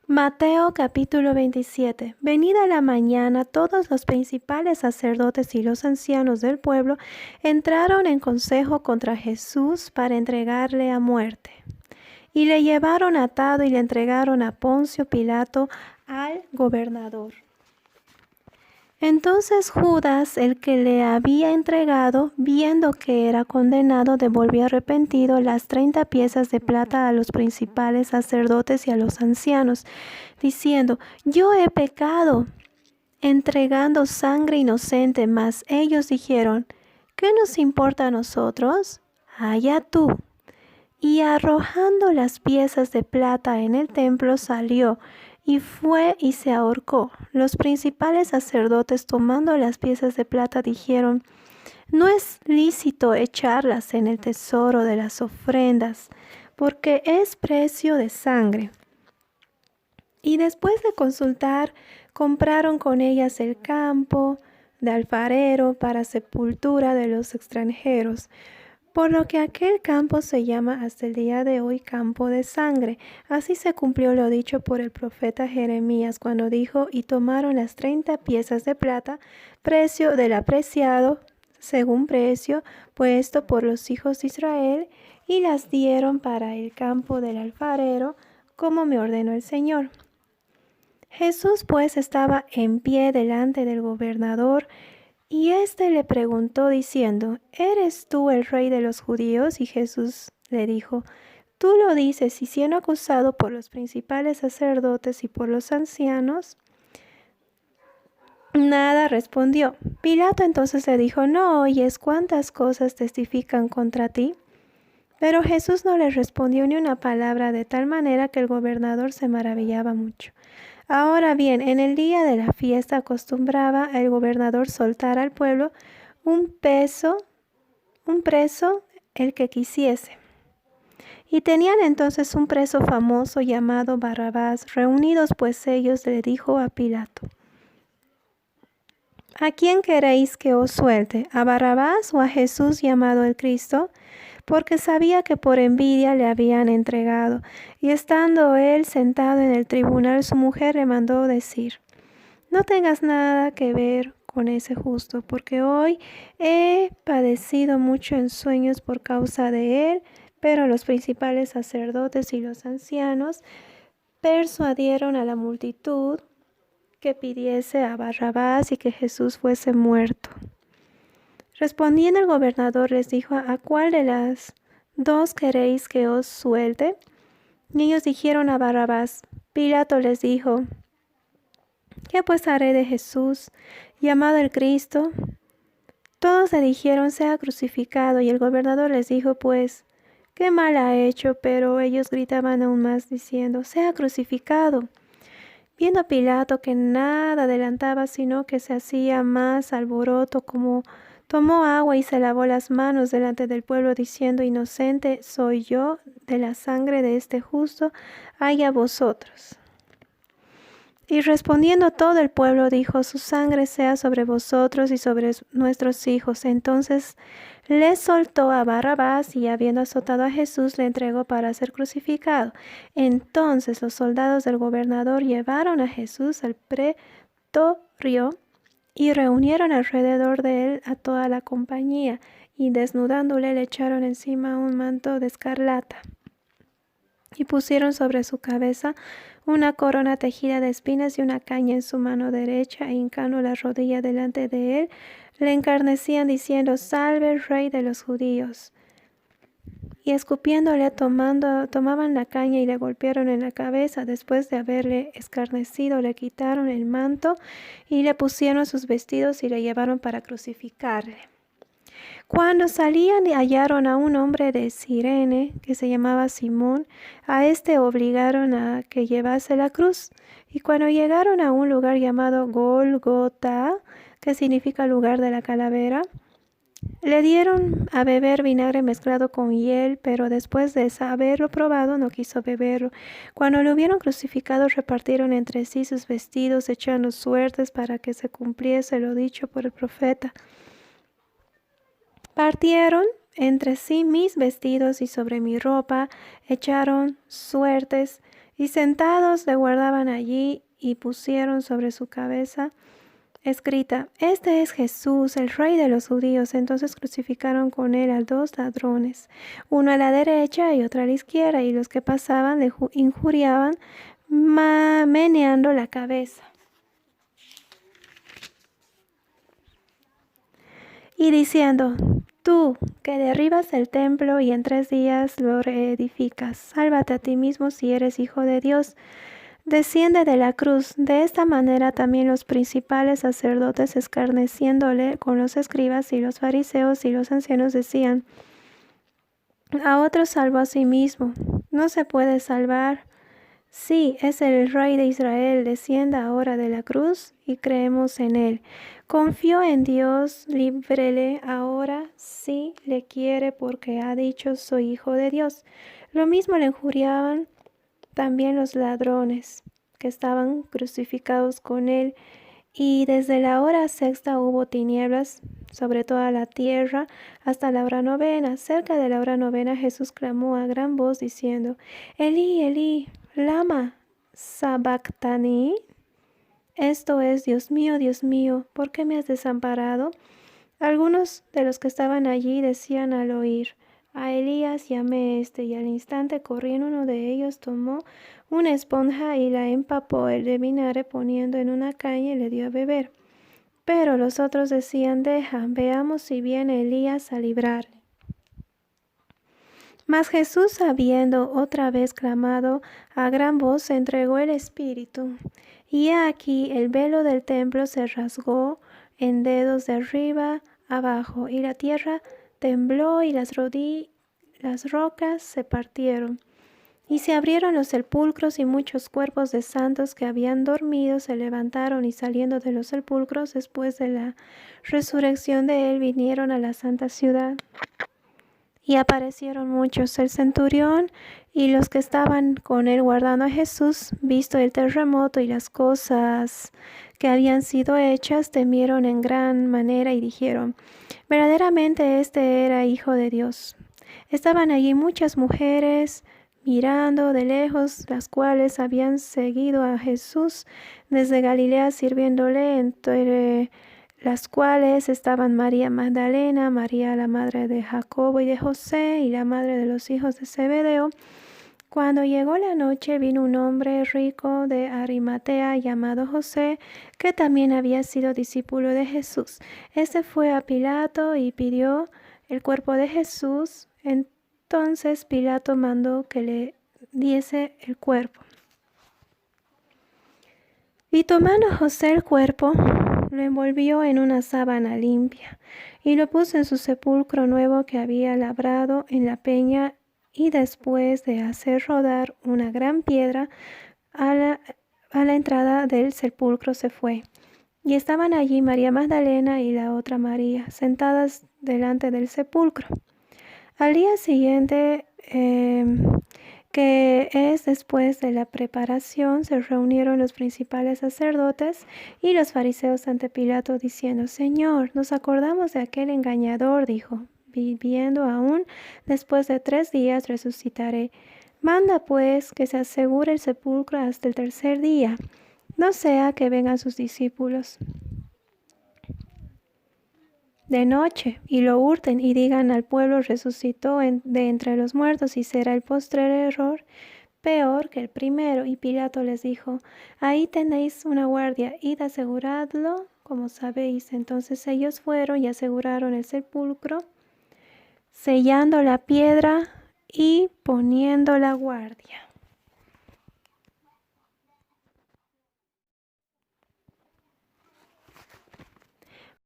Mateo capítulo 27. Venida la mañana, todos los principales sacerdotes y los ancianos del pueblo entraron en consejo contra Jesús para entregarle a muerte. Y le llevaron atado y le entregaron a Poncio Pilato, al gobernador. Entonces Judas, el que le había entregado, viendo que era condenado, devolvió arrepentido las 30 piezas de plata a los principales sacerdotes y a los ancianos, diciendo: yo he pecado, entregando sangre inocente. Mas ellos dijeron: ¿qué nos importa a nosotros? Allá tú. Y arrojando las piezas de plata en el templo, salió y fue y se ahorcó. Los principales sacerdotes, tomando las piezas de plata, dijeron: no es lícito echarlas en el tesoro de las ofrendas, porque es precio de sangre. Y después de consultar, compraron con ellas el campo de alfarero para sepultura de los extranjeros, por lo que aquel campo se llama hasta el día de hoy campo de sangre. Así se cumplió lo dicho por el profeta Jeremías cuando dijo: y tomaron las 30 piezas de plata, precio del apreciado, según precio puesto por los hijos de Israel, y las dieron para el campo del alfarero, como me ordenó el Señor. Jesús pues estaba en pie delante del gobernador, y éste le preguntó diciendo: ¿eres tú el rey de los judíos? Y Jesús le dijo: tú lo dices. Y siendo acusado por los principales sacerdotes y por los ancianos, nada respondió. Pilato entonces le dijo: ¿no oyes cuántas cosas testifican contra ti? Pero Jesús no le respondió ni una palabra, de tal manera que el gobernador se maravillaba mucho. Ahora bien, en el día de la fiesta acostumbraba el gobernador soltar al pueblo un preso, el que quisiese. Y tenían entonces un preso famoso llamado Barrabás. Reunidos pues ellos, le dijo a Pilato: ¿a quién queréis que os suelte? ¿A Barrabás o a Jesús llamado el Cristo? Porque sabía que por envidia le habían entregado. Y estando él sentado en el tribunal, su mujer le mandó decir: no tengas nada que ver con ese justo, porque hoy he padecido mucho en sueños por causa de él. Pero los principales sacerdotes y los ancianos persuadieron a la multitud que pidiese a Barrabás y que Jesús fuese muerto. Respondiendo el gobernador les dijo: ¿a cuál de las dos queréis que os suelte? Y ellos dijeron: a Barrabás. Pilato les dijo: ¿qué pues haré de Jesús, llamado el Cristo? Todos le dijeron: sea crucificado. Y el gobernador les dijo: pues, ¿qué mal ha hecho? Pero ellos gritaban aún más, diciendo: sea crucificado. Viendo Pilato que nada adelantaba, sino que se hacía más alboroto, como tomó agua y se lavó las manos delante del pueblo, diciendo: inocente soy yo de la sangre de este justo, haya vosotros. Y respondiendo todo el pueblo dijo: su sangre sea sobre vosotros y sobre nuestros hijos. Entonces le soltó a Barrabás, y habiendo azotado a Jesús, le entregó para ser crucificado. Entonces los soldados del gobernador llevaron a Jesús al pretorio y reunieron alrededor de él a toda la compañía, y desnudándole le echaron encima un manto de escarlata, y pusieron sobre su cabeza una corona tejida de espinas y una caña en su mano derecha, e hincando la rodilla delante de él, le encarnecían diciendo: salve el rey de los judíos. Y escupiéndole tomaban la caña y le golpearon en la cabeza. Después de haberle escarnecido, le quitaron el manto y le pusieron sus vestidos y le llevaron para crucificarle. Cuando salían, hallaron a un hombre de Cirene que se llamaba Simón. A este obligaron a que llevase la cruz. Y cuando llegaron a un lugar llamado Golgota, que significa lugar de la calavera, le dieron a beber vinagre mezclado con hiel, pero después de haberlo probado no quiso beberlo. Cuando lo hubieron crucificado, repartieron entre sí sus vestidos, echando suertes para que se cumpliese lo dicho por el profeta. Partieron entre sí mis vestidos, y sobre mi ropa echaron suertes. Y sentados le guardaban allí y pusieron sobre su cabeza escrita: Este es Jesús, el Rey de los judíos. Entonces crucificaron con él a 2 ladrones, uno a la derecha y otro a la izquierda, y los que pasaban le injuriaban, meneando la cabeza y diciendo: Tú, que derribas el templo y en 3 días lo reedificas, sálvate a ti mismo si eres hijo de Dios. Desciende de la cruz. De esta manera también los principales sacerdotes, escarneciéndole con los escribas y los fariseos y los ancianos, decían: A otro salvó a sí mismo. No se puede salvar. Sí, es el Rey de Israel. Descienda ahora de la cruz y creemos en él. Confió en Dios, líbrele ahora si le quiere, porque ha dicho: soy hijo de Dios. Lo mismo le injuriaban también los ladrones que estaban crucificados con él. Y desde la hora sexta hubo tinieblas sobre toda la tierra hasta la hora novena. Cerca de la hora novena Jesús clamó a gran voz diciendo: Elí, Elí, lama sabactani. Esto es: Dios mío, ¿por qué me has desamparado? Algunos de los que estaban allí decían al oír: A Elías llamé y al instante corriendo uno de ellos tomó una esponja y la empapó él de vinagre, poniendo en una caña, y le dio a beber. Pero los otros decían: Deja, veamos si viene Elías a librarle. Mas Jesús, habiendo otra vez clamado a gran voz, se entregó el Espíritu. Y he aquí el velo del templo se rasgó en dedos de arriba abajo, y la tierra tembló y las rocas se partieron. Y se abrieron los sepulcros, y muchos cuerpos de santos que habían dormido se levantaron, y saliendo de los sepulcros después de la resurrección de él, vinieron a la santa ciudad. Y aparecieron muchos. El centurión y los que estaban con él guardando a Jesús, visto el terremoto y las cosas que habían sido hechas, temieron en gran manera y dijeron: Verdaderamente este era Hijo de Dios. Estaban allí muchas mujeres mirando de lejos, las cuales habían seguido a Jesús desde Galilea, sirviéndole, entre las cuales estaban María Magdalena, María la madre de Jacobo y de José, y la madre de los hijos de Zebedeo. Cuando llegó la noche, vino un hombre rico de Arimatea llamado José, que también había sido discípulo de Jesús. Este fue a Pilato y pidió el cuerpo de Jesús. Entonces Pilato mandó que le diese el cuerpo. Y tomando José el cuerpo, lo envolvió en una sábana limpia y lo puso en su sepulcro nuevo que había labrado en la peña, y después de hacer rodar una gran piedra a la entrada del sepulcro se fue. Y estaban allí María Magdalena y la otra María, sentadas delante del sepulcro. Al día siguiente, que es después de la preparación, se reunieron los principales sacerdotes y los fariseos ante Pilato, diciendo: Señor, nos acordamos de aquel engañador, dijo: viviendo aún, después de 3 días resucitaré. Manda pues que se asegure el sepulcro hasta el 3er día, no sea que vengan sus discípulos de noche y lo hurten y digan al pueblo: resucitó de entre los muertos, y será el postrer error peor que el primero. Y Pilato les dijo: ahí tenéis una guardia, id aseguradlo como sabéis. Entonces ellos fueron y aseguraron el sepulcro, sellando la piedra y poniendo la guardia.